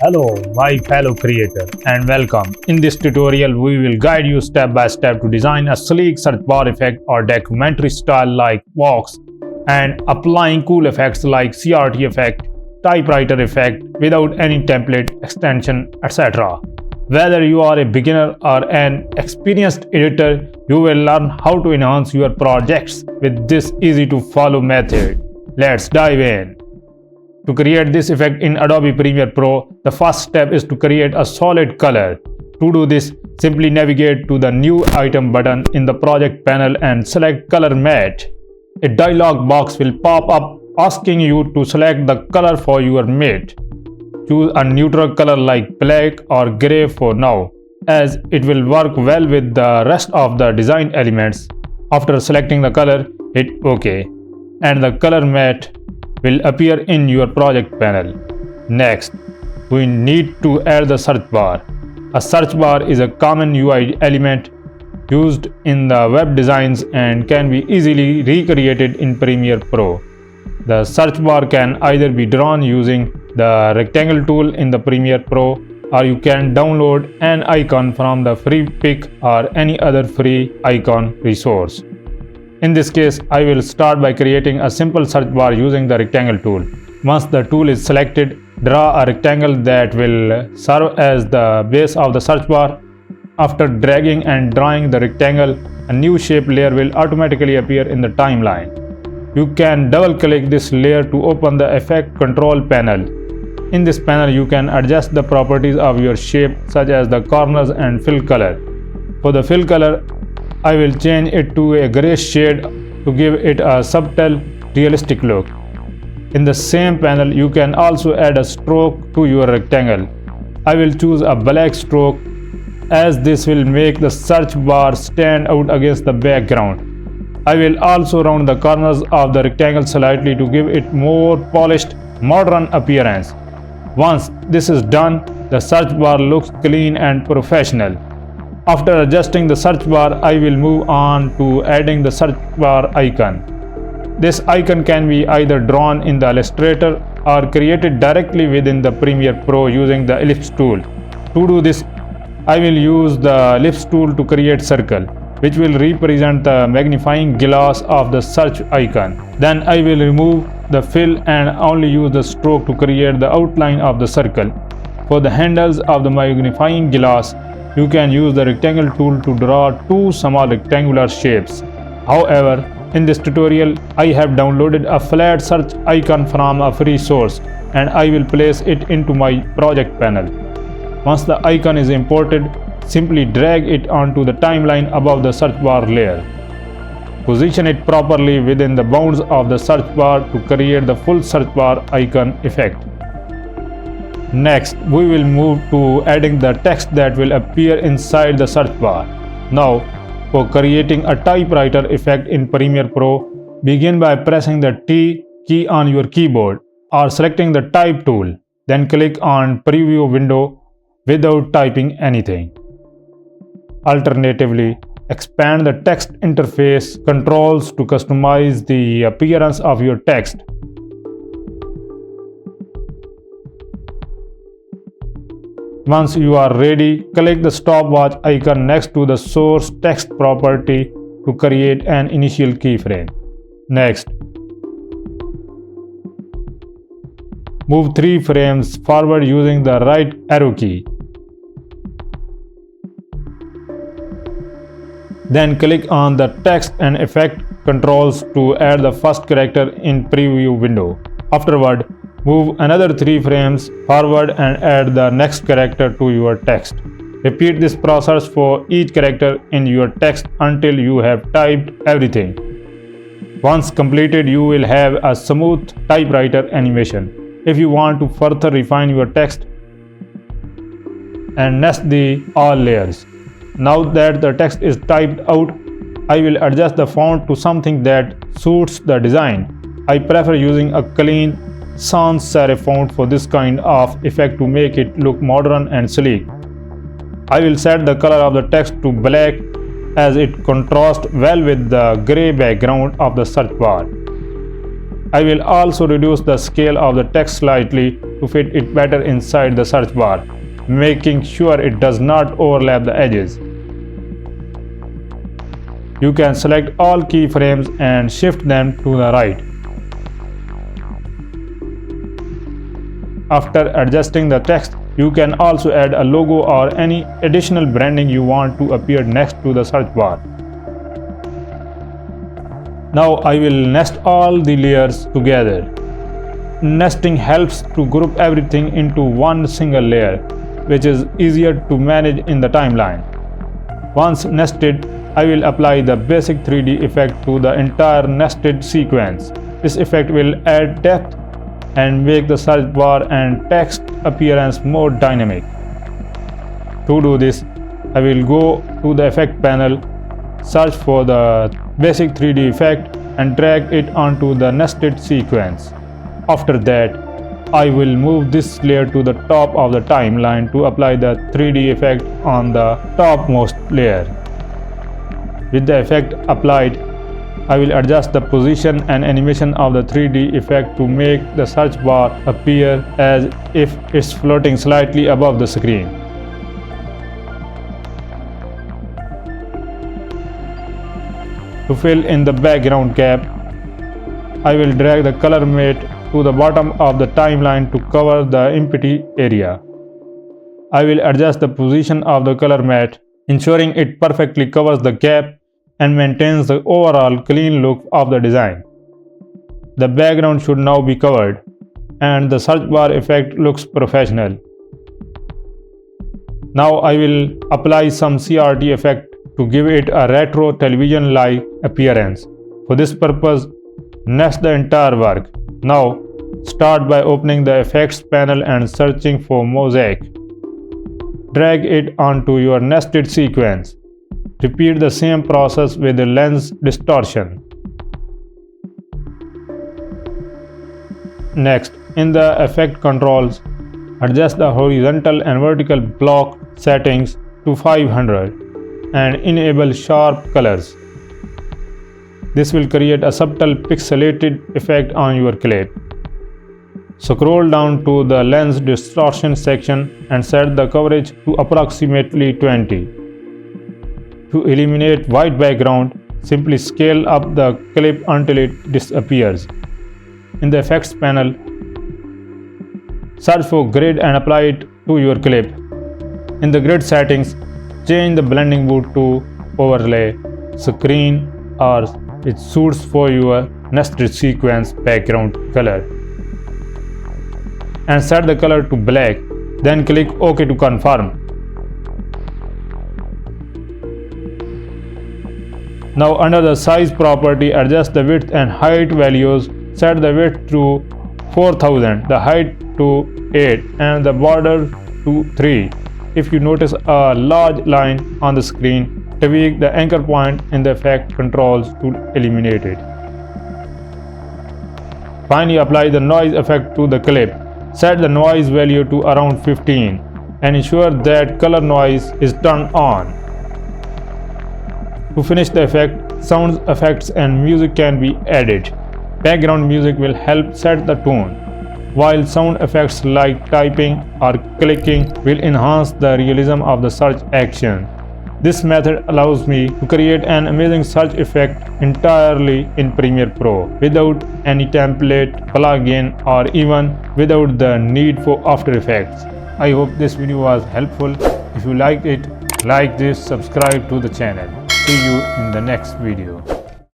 Hello, my fellow creator, and welcome. In this tutorial, we will guide you step by step to design a sleek search bar effect or documentary style like VOX and applying cool effects like CRT effect, typewriter effect without any template, extension, etc. Whether you are a beginner or an experienced editor, you will learn how to enhance your projects with this easy to follow method. Let's dive in. To create this effect in Adobe Premiere Pro, the first step is to create a solid color. To do this, simply navigate to the New Item button in the Project panel and select Color Matte. A dialog box will pop up asking you to select the color for your matte. Choose a neutral color like black or gray for now, as it will work well with the rest of the design elements. After selecting the color, hit OK, and the color matte will appear in your project panel. Next, we need to add the search bar. A search bar is a common UI element used in the web designs and can be easily recreated in Premiere Pro. The search bar can either be drawn using the rectangle tool in the Premiere Pro, or you can download an icon from the free pick or any other free icon resource. In this case, I will start by creating a simple search bar using the rectangle tool. Once the tool is selected, draw a rectangle that will serve as the base of the search bar. After dragging and drawing the rectangle, a new shape layer will automatically appear in the timeline. You can double-click this layer to open the Effect Control panel. In this panel, you can adjust the properties of your shape, such as the corners and fill color. For the fill color, I will change it to a gray shade to give it a subtle, realistic look. In the same panel, you can also add a stroke to your rectangle. I will choose a black stroke, as this will make the search bar stand out against the background. I will also round the corners of the rectangle slightly to give it more polished, modern appearance. Once this is done, the search bar looks clean and professional. After adjusting the search bar, I will move on to adding the search bar icon. This icon can be either drawn in the Illustrator or created directly within the Premiere Pro using the ellipse tool. To do this, I will use the ellipse tool to create circle, which will represent the magnifying glass of the search icon. Then I will remove the fill and only use the stroke to create the outline of the circle. For the handles of the magnifying glass, you can use the rectangle tool to draw two small rectangular shapes. However, in this tutorial, I have downloaded a flat search icon from a free source, and I will place it into my project panel. Once the icon is imported, simply drag it onto the timeline above the search bar layer. Position it properly within the bounds of the search bar to create the full search bar icon effect. Next, we will move to adding the text that will appear inside the search bar. Now, for creating a typewriter effect in Premiere Pro, begin by pressing the T key on your keyboard or selecting the Type tool. Then click on Preview window without typing anything. Alternatively, expand the text interface controls to customize the appearance of your text. Once you are ready, click the stopwatch icon next to the source text property to create an initial keyframe. Next, move 3 frames forward using the right arrow key. Then click on the text and effect controls to add the first character in preview window. Afterward, move another 3 frames forward and add the next character to your text. Repeat this process for each character in your text until you have typed everything. Once completed, you will have a smooth typewriter animation. If you want to further refine your text, and nest the all layers. Now that the text is typed out, I will adjust the font to something that suits the design. I prefer using a clean sans serif font for this kind of effect to make it look modern and sleek. I will set the color of the text to black as it contrasts well with the gray background of the search bar. I will also reduce the scale of the text slightly to fit it better inside the search bar, making sure it does not overlap the edges. You can select all keyframes and shift them to the right. After adjusting the text, you can also add a logo or any additional branding you want to appear next to the search bar. Now I will nest all the layers together. Nesting helps to group everything into one single layer, which is easier to manage in the timeline. Once nested, I will apply the basic 3D effect to the entire nested sequence. This effect will add depth and make the search bar and text appearance more dynamic. To do this, I will go to the effect panel, search for the basic 3D effect and drag it onto the nested sequence. After that, I will move this layer to the top of the timeline to apply the 3D effect on the topmost layer. With the effect applied, I will adjust the position and animation of the 3D effect to make the search bar appear as if it's floating slightly above the screen. To fill in the background gap, I will drag the color matte to the bottom of the timeline to cover the empty area. I will adjust the position of the color matte, ensuring it perfectly covers the gap and maintains the overall clean look of the design. The background should now be covered, and the search bar effect looks professional. Now I will apply some CRT effect to give it a retro television-like appearance. For this purpose, nest the entire work. Now, start by opening the effects panel and searching for mosaic. Drag it onto your nested sequence. Repeat the same process with the lens distortion. Next, in the effect controls, adjust the horizontal and vertical block settings to 500 and enable sharp colors. This will create a subtle pixelated effect on your clip. Scroll down to the lens distortion section and set the coverage to approximately 20. To eliminate white background, simply scale up the clip until it disappears. In the effects panel, search for grid and apply it to your clip. In the grid settings, change the blending mode to overlay, screen, or it suits for your nested sequence background color. And set the color to black, then click OK to confirm. Now under the size property, adjust the width and height values. Set the width to 4000, the height to 8 and the border to 3. If you notice a large line on the screen, tweak the anchor point in the effect controls to eliminate it. Finally, apply the noise effect to the clip. Set the noise value to around 15 and ensure that color noise is turned on. To finish the effect, sound effects and music can be added. Background music will help set the tone, while sound effects like typing or clicking will enhance the realism of the search action. This method allows me to create an amazing search effect entirely in Premiere Pro without any template, plugin, or even without the need for After Effects. I hope this video was helpful. If you liked it, like this, subscribe to the channel. See you in the next video.